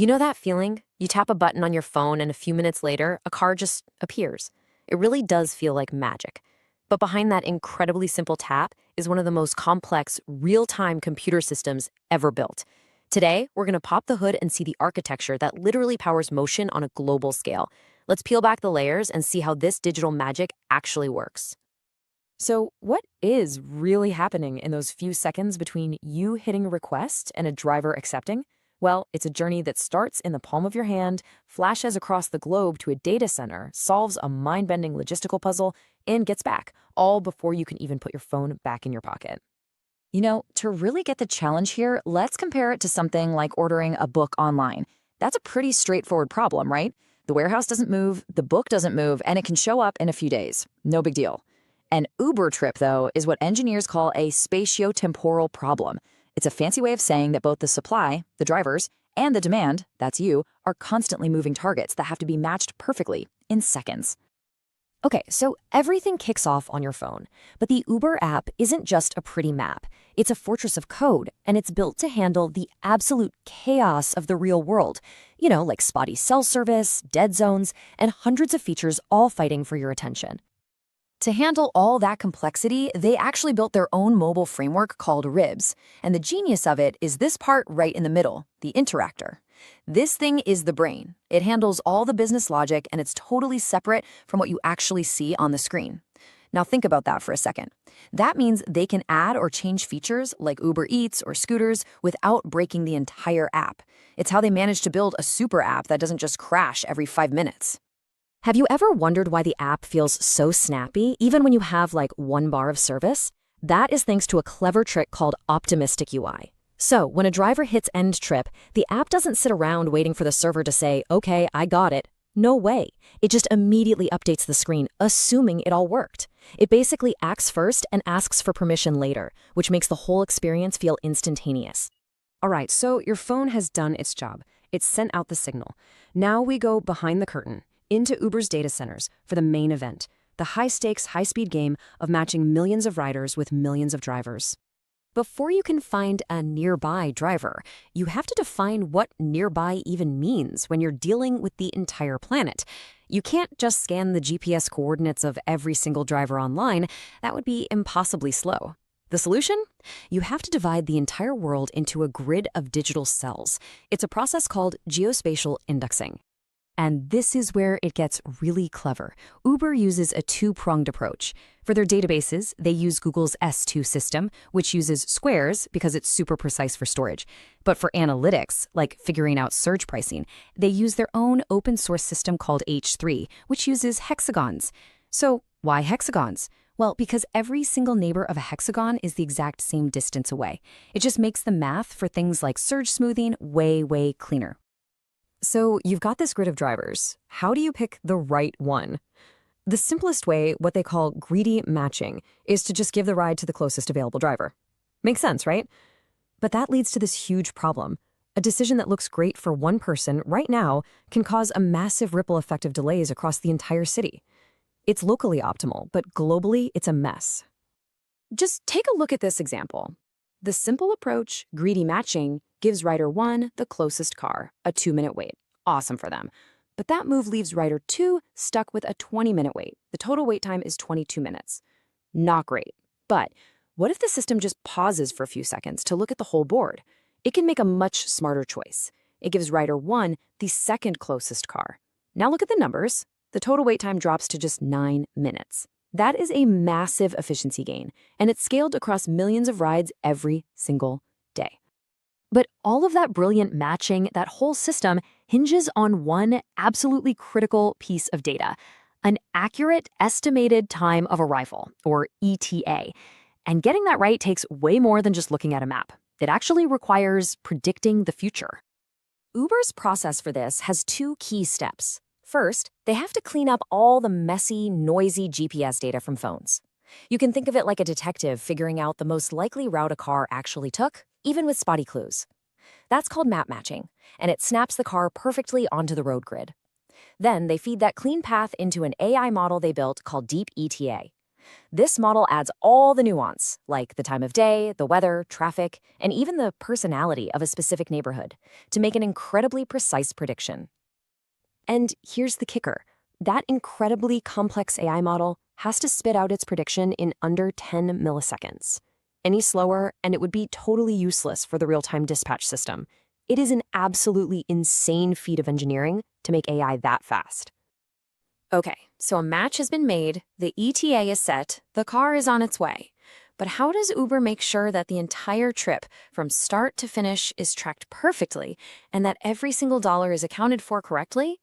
You know that feeling? You tap a button on your phone and a few minutes later, a car just appears. It really does feel like magic. But behind that incredibly simple tap is one of the most complex, real-time computer systems ever built. Today, we're going to pop the hood and see the architecture that literally powers motion on a global scale. Let's peel back the layers and see how this digital magic actually works. So, what is really happening in those few seconds between you hitting a request and a driver accepting? Well, it's a journey that starts in the palm of your hand, flashes across the globe to a data center, solves a mind-bending logistical puzzle, and gets back, all before you can even put your phone back in your pocket. To really get the challenge here, let's compare it to something like ordering a book online. That's a pretty straightforward problem, right? The warehouse doesn't move, the book doesn't move, and it can show up in a few days. No big deal. An Uber trip, though, is what engineers call a spatiotemporal problem. It's a fancy way of saying that both the supply, the drivers, and the demand, that's you, are constantly moving targets that have to be matched perfectly in seconds. Okay, so everything kicks off on your phone, but the Uber app isn't just a pretty map. It's a fortress of code, and it's built to handle the absolute chaos of the real world. Like spotty cell service, dead zones, and hundreds of features all fighting for your attention. To handle all that complexity, they actually built their own mobile framework called Ribs. And the genius of it is this part right in the middle, the interactor. This thing is the brain. It handles all the business logic, and it's totally separate from what you actually see on the screen. Now think about that for a second. That means they can add or change features like Uber Eats or scooters without breaking the entire app. It's how they managed to build a super app that doesn't just crash every 5 minutes. Have you ever wondered why the app feels so snappy, even when you have like 1 bar of service? That is thanks to a clever trick called optimistic UI. So when a driver hits end trip, the app doesn't sit around waiting for the server to say, okay, I got it. No way. It just immediately updates the screen, assuming it all worked. It basically acts first and asks for permission later, which makes the whole experience feel instantaneous. All right, so your phone has done its job. It's sent out the signal. Now we go behind the curtain, into Uber's data centers for the main event, the high-stakes, high-speed game of matching millions of riders with millions of drivers. Before you can find a nearby driver, you have to define what nearby even means when you're dealing with the entire planet. You can't just scan the GPS coordinates of every single driver online. That would be impossibly slow. The solution? You have to divide the entire world into a grid of digital cells. It's a process called geospatial indexing. And this is where it gets really clever. Uber uses a 2-pronged approach. For their databases, they use Google's S2 system, which uses squares because it's super precise for storage. But for analytics, like figuring out surge pricing, they use their own open source system called H3, which uses hexagons. So why hexagons? Well, because every single neighbor of a hexagon is the exact same distance away. It just makes the math for things like surge smoothing way, way cleaner. So you've got this grid of drivers. How do you pick the right one? The simplest way, what they call greedy matching, is to just give the ride to the closest available driver. Makes sense, right? But that leads to this huge problem. A decision that looks great for one person right now can cause a massive ripple effect of delays across the entire city. It's locally optimal, but globally, it's a mess. Just take a look at this example. The simple approach, greedy matching, gives rider 1 the closest car, a 2-minute wait. Awesome for them. But that move leaves rider 2 stuck with a 20-minute wait. The total wait time is 22 minutes. Not great. But what if the system just pauses for a few seconds to look at the whole board? It can make a much smarter choice. It gives rider 1 the second closest car. Now look at the numbers. The total wait time drops to just 9 minutes. That is a massive efficiency gain, and it's scaled across millions of rides every single day. But all of that brilliant matching, that whole system, hinges on one absolutely critical piece of data, an accurate estimated time of arrival, or ETA. And getting that right takes way more than just looking at a map. It actually requires predicting the future. Uber's process for this has 2 key steps. First, they have to clean up all the messy, noisy GPS data from phones. You can think of it like a detective figuring out the most likely route a car actually took, even with spotty clues. That's called map matching, and it snaps the car perfectly onto the road grid. Then they feed that clean path into an AI model they built called Deep ETA. This model adds all the nuance, like the time of day, the weather, traffic, and even the personality of a specific neighborhood, to make an incredibly precise prediction. And here's the kicker. That incredibly complex AI model has to spit out its prediction in under 10 milliseconds. Any slower, and it would be totally useless for the real-time dispatch system. It is an absolutely insane feat of engineering to make AI that fast. Okay, so a match has been made, the ETA is set, the car is on its way. But how does Uber make sure that the entire trip, from start to finish, is tracked perfectly and that every single dollar is accounted for correctly?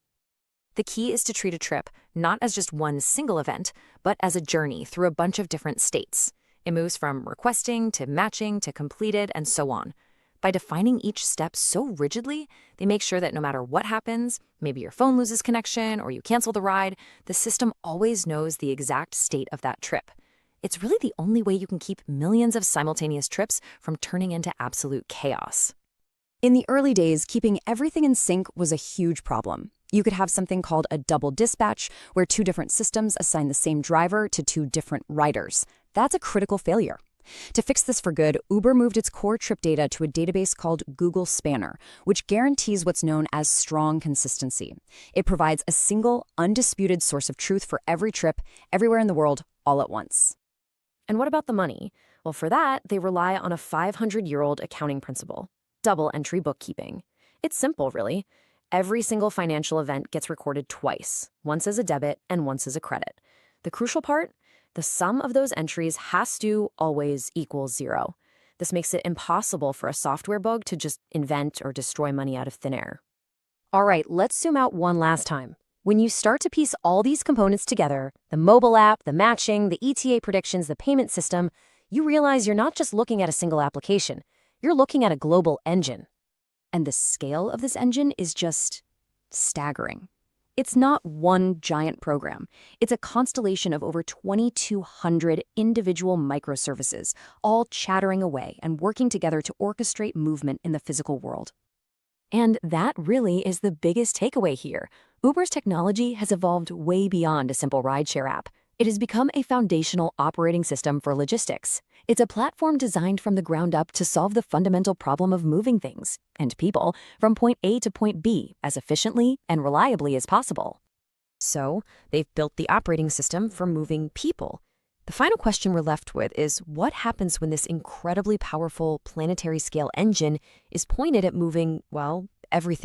The key is to treat a trip not as just one single event, but as a journey through a bunch of different states. It moves from requesting to matching to completed and so on. By defining each step so rigidly, they make sure that no matter what happens, maybe your phone loses connection or you cancel the ride, the system always knows the exact state of that trip. It's really the only way you can keep millions of simultaneous trips from turning into absolute chaos. In the early days, keeping everything in sync was a huge problem. You could have something called a double dispatch, where two different systems assign the same driver to two different riders. That's a critical failure. To fix this for good, Uber moved its core trip data to a database called Google Spanner, which guarantees what's known as strong consistency. It provides a single, undisputed source of truth for every trip, everywhere in the world, all at once. And what about the money? Well, for that, they rely on a 500-year-old accounting principle, double entry bookkeeping. It's simple, really. Every single financial event gets recorded twice, once as a debit and once as a credit. The crucial part? The sum of those entries has to always equal zero. This makes it impossible for a software bug to just invent or destroy money out of thin air. All right, let's zoom out one last time. When you start to piece all these components together, the mobile app, the matching, the ETA predictions, the payment system, you realize you're not just looking at a single application. You're looking at a global engine. And the scale of this engine is just staggering. It's not one giant program. It's a constellation of over 2,200 individual microservices, all chattering away and working together to orchestrate movement in the physical world. And that really is the biggest takeaway here. Uber's technology has evolved way beyond a simple rideshare app. It has become a foundational operating system for logistics. It's a platform designed from the ground up to solve the fundamental problem of moving things and people from point A to point B as efficiently and reliably as possible. So, they've built the operating system for moving people. The final question we're left with is what happens when this incredibly powerful planetary scale engine is pointed at moving, well, everything